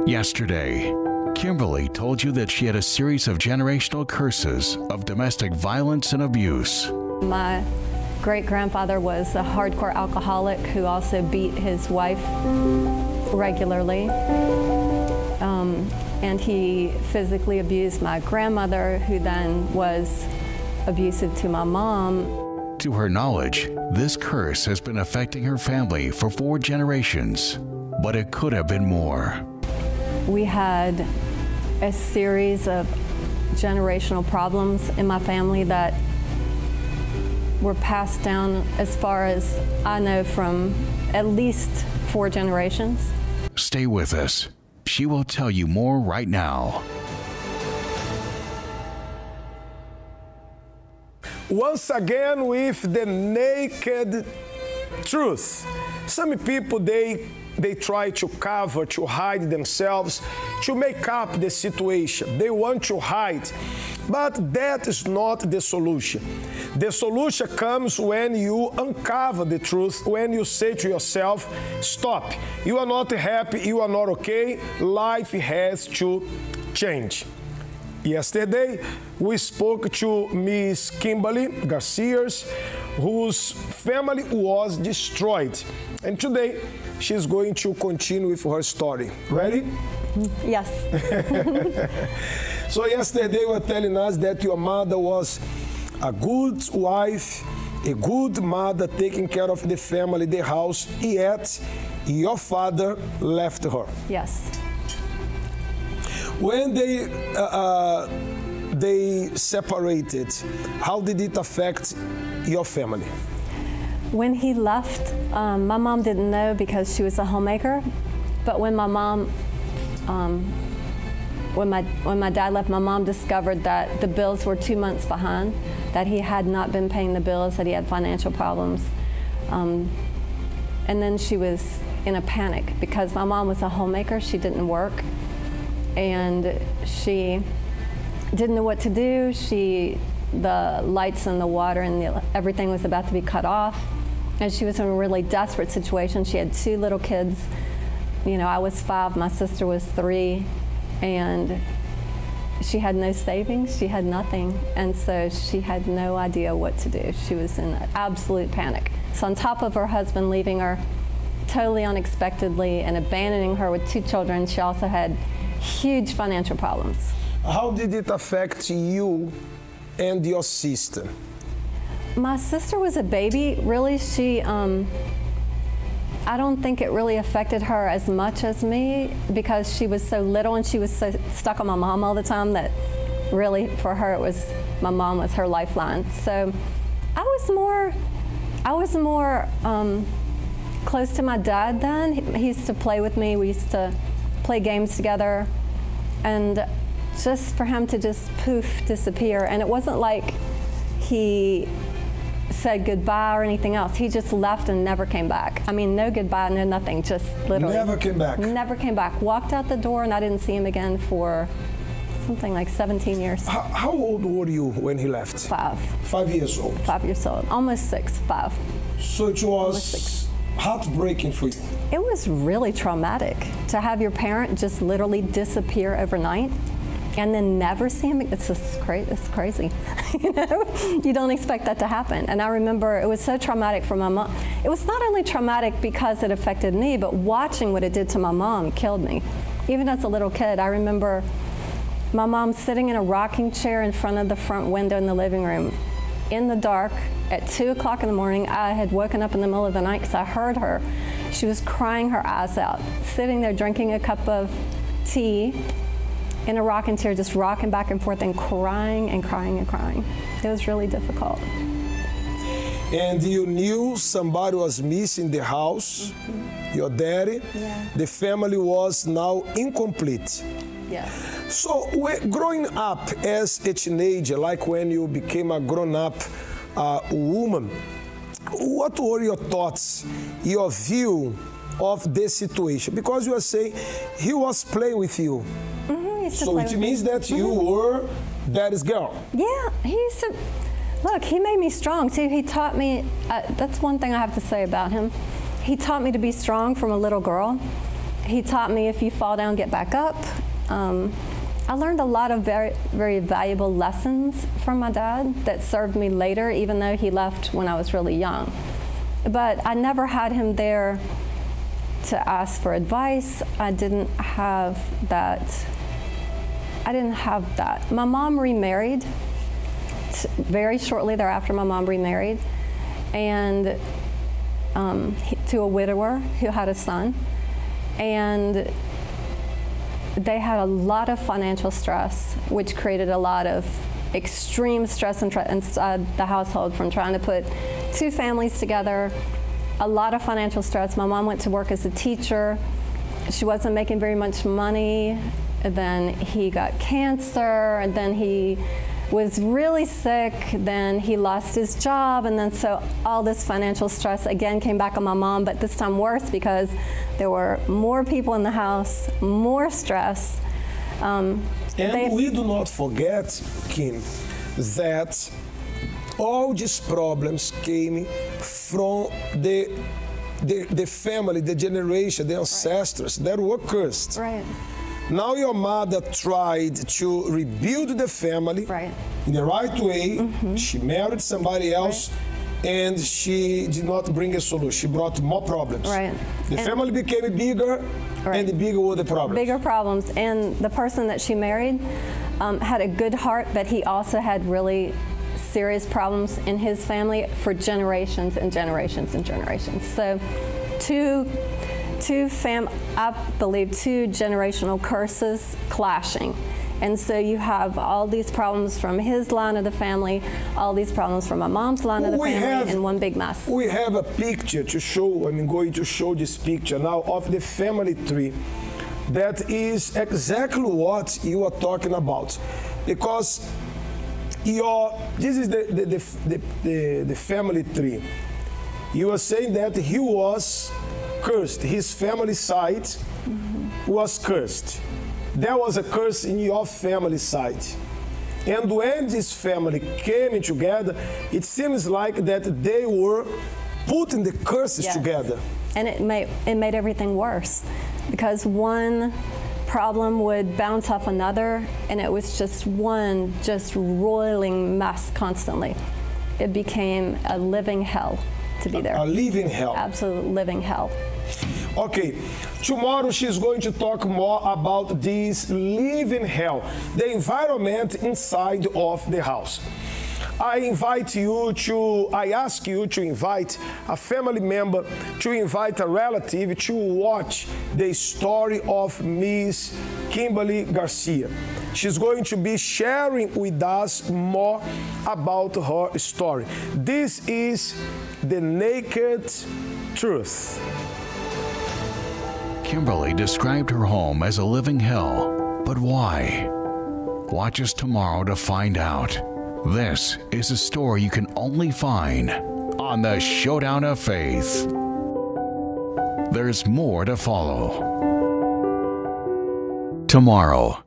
Yesterday, Kimberly told you that she had a series of generational curses of domestic violence and abuse. My great-grandfather was a hardcore alcoholic who also beat his wife regularly. And he physically abused my grandmother, who then was abusive to my mom. To her knowledge, this curse has been affecting her family for 4 generations, but it could have been more. We had a series of generational problems in my family that were passed down, as far as I know, from at least 4 generations. Stay with us. She will tell you more right now. Once again with the naked truth. Some people, they try to cover, to hide themselves, to make up the situation. They want to hide, but that is not the solution. The solution comes when you uncover the truth, when you say to yourself, stop, you are not happy, you are not okay, life has to change. Yesterday, we spoke to Miss Kimberly Garcia, whose family was destroyed. And today, she's going to continue with her story. Ready? Yes. So yesterday, you were telling us that your mother was a good wife, a good mother taking care of the family, the house, yet your father left her. Yes. When they separated, how did it affect your family? When he left, my mom didn't know because she was a homemaker. But when my mom, when my dad left, my mom discovered that the bills were 2 months behind, that he had not been paying the bills, that he had financial problems. And then she was in a panic because my mom was a homemaker. She didn't work. And she didn't know what to do. The lights and the water and everything was about to be cut off. And she was in a really desperate situation. She had 2 little kids. You know, I was 5, my sister was 3, and she had no savings, she had nothing. And so she had no idea what to do. She was in absolute panic. So on top of her husband leaving her totally unexpectedly and abandoning her with 2 children, she also had huge financial problems. How did it affect you and your sister? My sister was a baby. Really, I don't think it really affected her as much as me because she was so little and she was so stuck on my mom all the time that really for her my mom was her lifeline. So I was more close to my dad then. He used to play with me. We used to play games together, and just for him to just poof, disappear. And it wasn't like he said goodbye or anything else. He just left and never came back. I mean, no goodbye, no nothing, just literally. Never came back? Never came back. Walked out the door and I didn't see him again for something like 17 years. How old were you when he left? 5. 5 years old? 5 years old. Almost 6, 5. So it was heartbreaking for you? It was really traumatic to have your parent just literally disappear overnight and then never see him. It's just crazy. You know, you don't expect that to happen. And I remember it was so traumatic for my mom. It was not only traumatic because it affected me, but watching what it did to my mom killed me. Even as a little kid, I remember my mom sitting in a rocking chair in front of the front window in the living room in the dark at 2 o'clock in the morning. I had woken up in the middle of the night because I heard her. She was crying her eyes out, sitting there drinking a cup of tea in a rocking chair, just rocking back and forth and crying and crying and crying. It was really difficult. And you knew somebody was missing the house, your daddy. Yeah. The family was now incomplete. Yes. So growing up as a teenager, like when you became a grown-up woman, what were your thoughts, your view of this situation? Because you were saying he was playing with you. So it means that you were daddy's girl. Yeah, he used to, look, he made me strong too. He taught me, that's one thing I have to say about him. He taught me to be strong from a little girl. He taught me if you fall down, get back up. I learned a lot of very, very valuable lessons from my dad that served me later, even though he left when I was really young. But I never had him there to ask for advice. I didn't have that. My mom remarried very shortly thereafter. My mom remarried, and to a widower who had a son, and they had a lot of financial stress, which created a lot of extreme stress inside the household from trying to put two families together. A lot of financial stress. My mom went to work as a teacher. She wasn't making very much money. And then he got cancer, and then he was really sick, then he lost his job, and then so all this financial stress again came back on my mom, but this time worse because there were more people in the house, more stress. And we do not forget, Kim, that all these problems came from the family, the generation, the ancestors that were cursed. Right. Now your mother tried to rebuild the family in the right way. She married somebody else, and she did not bring a solution. She brought more problems. The family became bigger, and the bigger were the problems. Bigger problems. And the person that she married had a good heart, but he also had really serious problems in his family for generations and generations and generations. So I believe two generational curses clashing. And so you have all these problems from his line of the family, all these problems from my mom's line of the family, in one big mess. We have a picture to show, I'm going to show this picture now of the family tree. That is exactly what you are talking about. Because this is the family tree. You are saying that he was cursed. His family side was cursed. There was a curse in your family side. And when this family came together, it seems like that they were putting the curses together. And it made everything worse, because one problem would bounce off another, and it was just one roiling mess constantly. It became a living hell to be there. A living hell. Absolute living hell. Okay, tomorrow she's going to talk more about this living hell, the environment inside of the house. I ask you to invite a family member, to invite a relative to watch the story of Miss Kimberly Garcia. She's going to be sharing with us more about her story. This is the naked truth. Kimberly described her home as a living hell, but why? Watch us tomorrow to find out. This is a story you can only find on the Showdown of Faith. There's more to follow. Tomorrow,